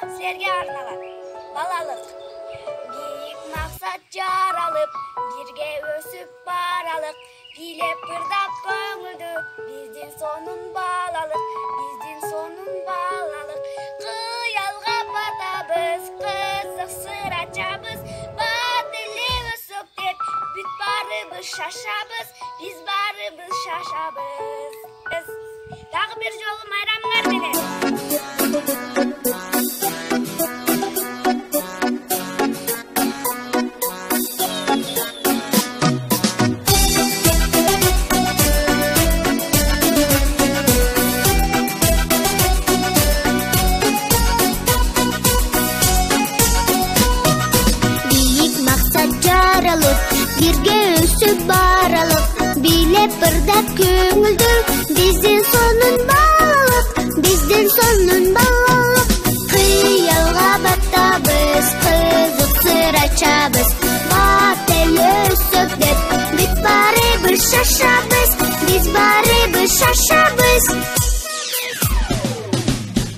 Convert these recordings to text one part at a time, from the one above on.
Sizlerге арналат. Балалык. Бийик максат жаралып, бирге өсүп баралык. Бийлеп ырдап көңүлдү, биздин сонун балалык, биздин сонун балалык. Кыялга батабыз, кызык сыр ачабыз, бат эле өсөк деп, бүт барыбыз шашабыз, биз барыбыз шашабыз. Дагы бир жолу майрамыңар менен. Birge өсүп баралык, бийлеп ырдап көңүлдү, биздин сонун балалык, биздин сонун балалык. Кыялга батабыз, кызык сыр ачабыз, бат эле өсөк деп, бүт барыбыз шашабыз, биз барыбыз шашабыз.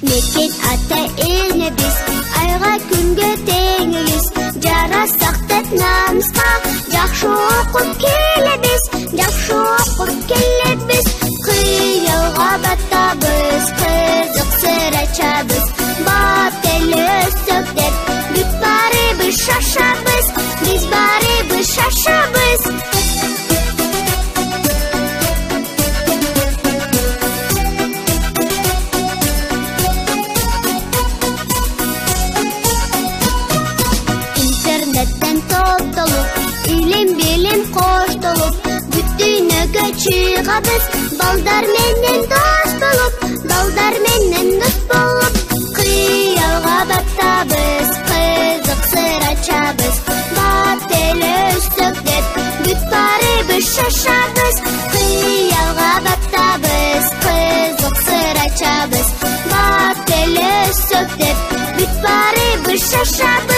Мекен ата энебиз, айга күнгө теңиз, жарасак деп намыска, жакшы окуп келебиз, жакшы окуп келебиз. Кыялга батабыз, кызык сыр ачабыз, бат эле өсөк деп, бүт барыбыз шашабыз, биз барыбыз шашабыз. Интернеттен топтолуп, илим-билим коштолуп, бүт дүйнөгө чыгабыз, балдар менен дос болуп, балдар менен дос болуп. Кыялга батабыз, кызык сыр ачабыз, бат эле өсөк деп, бүт барыбыз шашабыз. Кыялга батабыз, кызык сыр ачабыз, бат эле өсөк деп, бүт барыбыз шашабыз.